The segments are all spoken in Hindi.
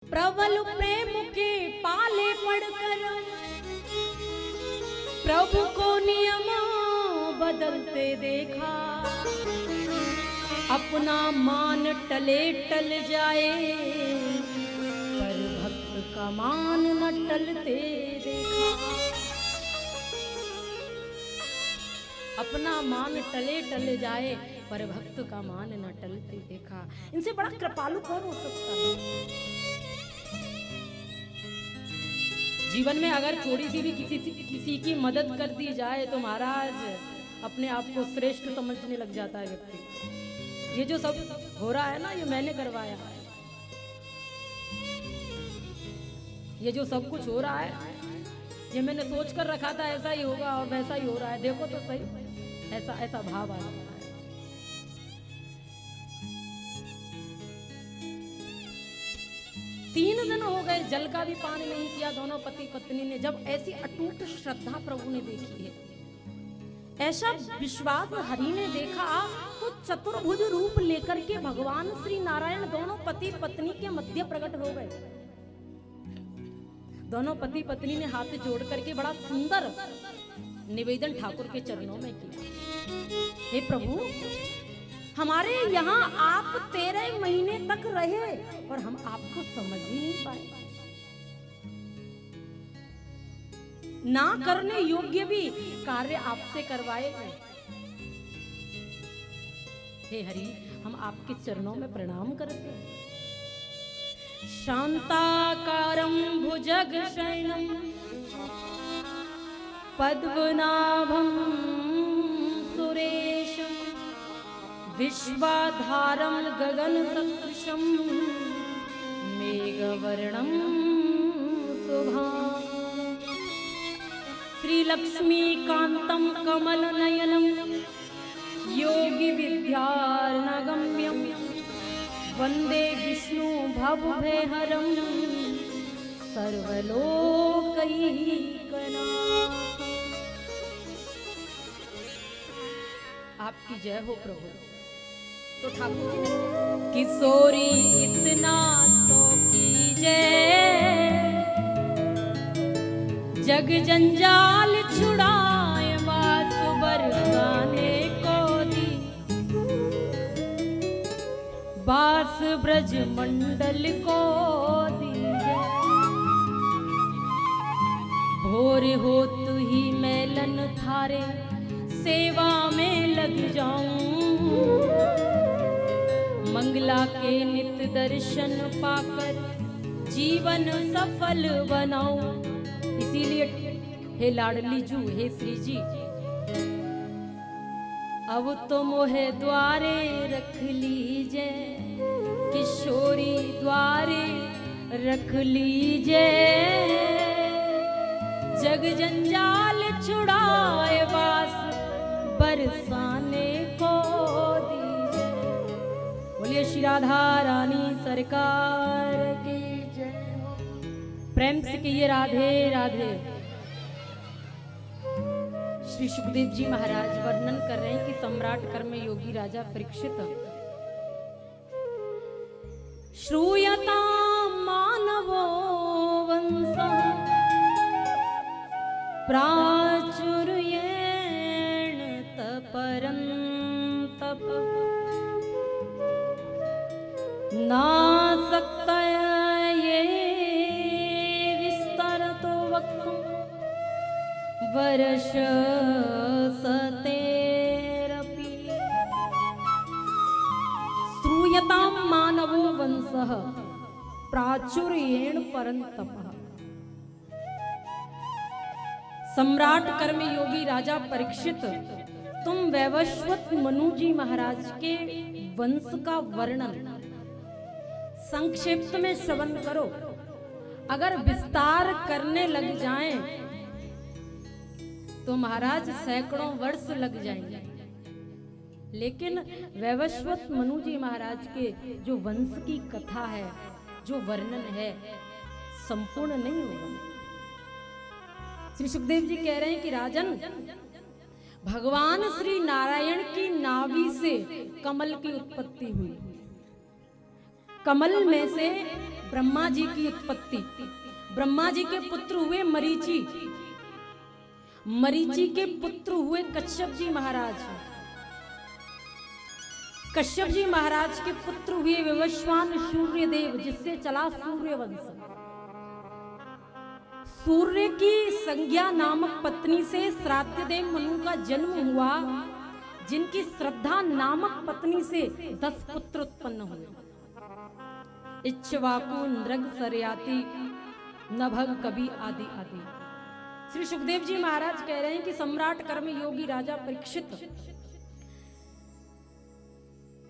प्रबल प्रेम के पाले पड़कर प्रभु को नियम बदलते देखा। अपना मान टले टल जाए पर भक्त का मान न टलते देखा। अपना मान टले टल जाए पर भक्त का मान न टलते देखा। इनसे बड़ा कृपालु कौन हो सकता है? जीवन में अगर थोड़ी सी भी किसी की मदद कर दी जाए तो महाराज अपने आप को श्रेष्ठ समझने लग जाता है व्यक्ति। ये जो सब हो रहा है ना, ये मैंने करवाया है। ये जो सब कुछ हो रहा है, ये मैंने सोच कर रखा था ऐसा ही होगा और वैसा ही हो रहा है। देखो तो सही, ऐसा भाव आ रहा है। 3 दिन हो गए, जल का भी पान नहीं किया दोनों पति पत्नी ने। जब ऐसी अटूट श्रद्धा प्रभु ने देखी है, ऐसा विश्वास हरि ने देखा, तो चतुर्भुज रूप लेकर के भगवान श्री नारायण दोनों पति पत्नी के मध्य प्रकट हो गए। दोनों पति पत्नी ने हाथ जोड़ करके बड़ा सुंदर निवेदन ठाकुर के चरणों में किया। हे प्रभु, हमारे यहाँ आप 13 महीने तक रहे और हम आपको समझ ही नहीं पाए। ना करने योग्य भी कार्य आपसे करवाए गए। हे हरि, हम आपके चरणों में प्रणाम करते हैं। शांताकारं भुजगशयनं पद्मनाभं सुरेशं विश्वाधारं गगनसदृशं मेघवर्णं शुभांगं श्रीलक्ष्मीकान्तं कमलनयनं योगिविद्यार्णगम्यं वन्दे विष्णु भवभयहरं सर्वलोकैकनाथं। आपकी जय हो प्रभु। तो ठाकुर जी ने किशोरी इतना तो कीजय, जग जंजाल छुड़ाए वास बरसाने को दी। बास ब्रज मंडल को दीजय, भोर हो तू ही मैलन थारे सेवा में लग जाऊं। मंगला के नित दर्शन पाकर जीवन सफल बनाऊं। इसीलिए हे लाडली जू, हे श्री जी, अब तो मोहे द्वारे रख लीजे, किशोरी द्वारे रख लीजे। जग जंजाल छुड़ाए वास बरसाने को दीजे। बोलिए श्री राधा रानी सरकार की जय। प्रेम से कहिए राधे राधे। श्री सुखदेव जी महाराज वर्णन कर रहे हैं कि सम्राट कर्म योगी राजा परीक्षित श्रूयता मानवो वंशः प्राचुर्येण तपरन्तप नासक्तय ये विस्तरतो वक्तुं वर्ष सतेरपि। श्रूयतां मानवो वंशः प्राचुर्येण परन्तपः। सम्राट कर्म योगी राजा परीक्षित, तुम वैवस्वत मनु जी महाराज के वंश का वर्णन संक्षिप्त में श्रवण करो। अगर विस्तार करने लग जाएं तो महाराज सैकड़ों वर्ष लग जाएंगे। लेकिन वैवस्वत मनु जी महाराज के जो वंश की कथा है, जो वर्णन है, संपूर्ण नहीं होगा। श्री सुखदेव जी कह रहे हैं कि राजन, भगवान श्री नारायण की नाभि से कमल की उत्पत्ति हुई। कमल में से ब्रह्मा जी की उत्पत्ति। ब्रह्मा जी के पुत्र हुए मरीचि, मरीचि के पुत्र हुए कश्यप जी महाराज, कश्यप जी महाराज के पुत्र हुए विवस्वान सूर्यदेव, जिससे चला सूर्य वंश। सूर्य की संज्ञा नामक पत्नी से श्राद्धदेव मनु का जन्म हुआ, जिनकी श्रद्धा नामक पत्नी से 10 पुत्र उत्पन्न हुए। इक्ष्वाकु, नृग, सरयाति, नभग, कवि आदि आदि। श्री सुखदेव जी महाराज कह रहे हैं कि सम्राट कर्म योगी राजा परीक्षित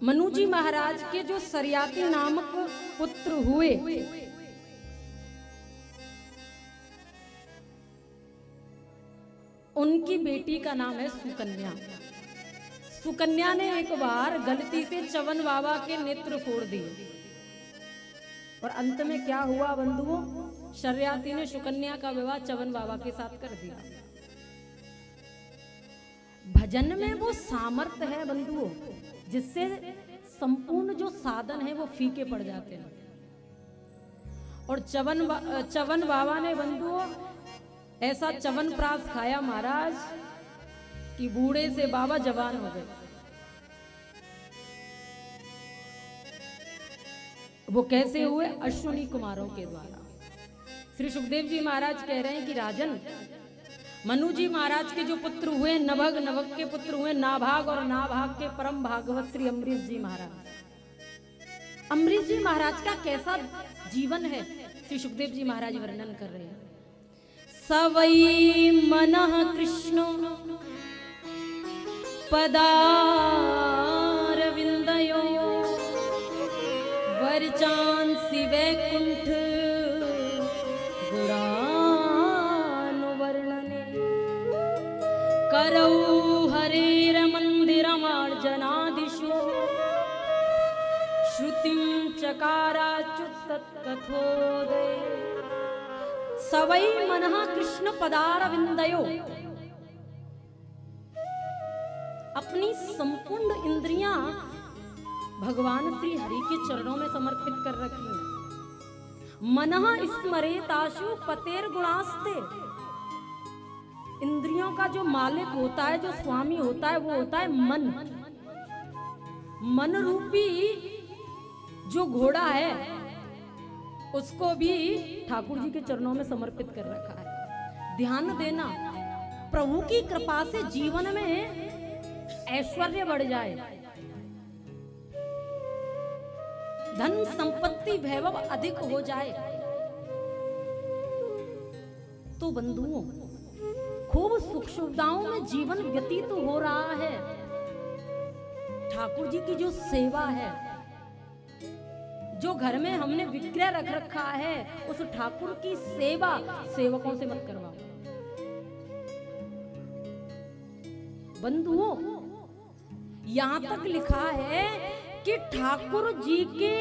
मनु जी महाराज के जो सरयाति नामक पुत्र हुए, उनकी बेटी का नाम है सुकन्या। सुकन्या ने एक बार गलती से च्यवन बाबा के नेत्र फोड़ दिए और अंत में क्या हुआ बंधुओं, शर्याती ने सुकन्या का विवाह च्यवन बाबा के साथ कर दिया। भजन में वो सामर्थ्य है बंधुओं, जिससे संपूर्ण जो साधन है वो फीके पड़ जाते हैं। और च्यवन बाबा ने बंधुओं ऐसा च्यवन प्रास खाया महाराज कि बूढ़े से बाबा जवान हो गए। वो कैसे हुए? अश्विनी कुमारों के द्वारा। श्री सुखदेव जी महाराज कह रहे हैं कि राजन, मनु जी महाराज के जो पुत्र हुए नभग, नभग के पुत्र हुए नाभाग, और नाभाग के परम भागवत श्री अम्बरीश जी महाराज। अम्बरीश जी महाराज का कैसा जीवन है श्री सुखदेव जी महाराज वर्णन कर रहे हैं। सवै मनः कृष्ण पदारविंदयो वर्चांसि वैकुंठ गुणानुवर्णने करौ हरेर मंदिरमार्जनादिषु श्रुतिं चकाराच्युतकथोदय। सवै मनः कृष्ण पदारविंदयो, अपनी संपूर्ण इंद्रियां भगवान श्री हरि के चरणों में समर्पित कर रखी हैं। मनः स्मरेताशु पतेर गुणास्ते, इंद्रियों का जो मालिक होता है, जो स्वामी होता है, वो होता है मन। मन रूपी जो घोड़ा है उसको भी ठाकुर जी के चरणों में समर्पित कर रखा है। ध्यान देना, प्रभु की कृपा से जीवन में ऐश्वर्य बढ़ जाए, धन संपत्ति वैभव अधिक हो जाए, तो बंधुओं खूब सुख सुविधाओं में जीवन व्यतीत हो रहा है। ठाकुर जी की जो सेवा है, जो घर में हमने विक्रय रख रखा है, उस ठाकुर की सेवा सेवकों से मत करवाओ बंधुओं। यहां तक लिखा है कि ठाकुर जी के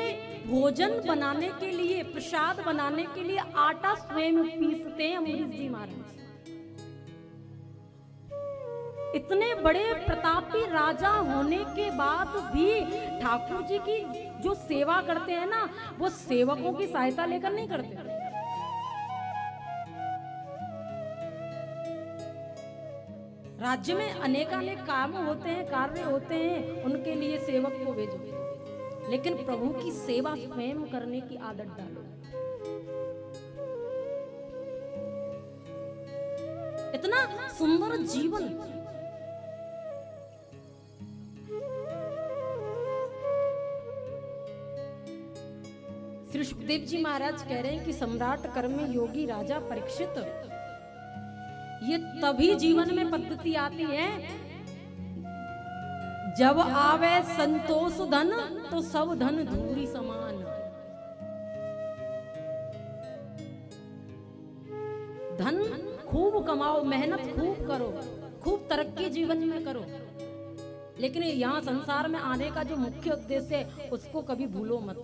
भोजन बनाने के लिए, प्रसाद बनाने के लिए आटा स्वयं पीसते हैं अम्बरीश जी महाराज। इतने बड़े प्रतापी राजा होने के बाद भी ठाकुर जी की जो सेवा करते हैं ना, वो सेवकों की सहायता लेकर नहीं करते। राज्य में अनेकानेक काम होते हैं, कार्य होते हैं, उनके लिए सेवक को भेजो, लेकिन प्रभु की सेवा स्वयं करने की आदत डालो। इतना सुंदर जीवन। श्री सुखदेव जी महाराज कह रहे हैं कि सम्राट कर्म योगी राजा परीक्षित, ये तभी जीवन में पद्धति आती है जब आवे संतोष धन, तो सब धन धूरी समान। धन खूब कमाओ, मेहनत खूब करो, खूब तरक्की जीवन में करो, लेकिन यहाँ संसार में आने का जो मुख्य उद्देश्य है उसको कभी भूलो मत।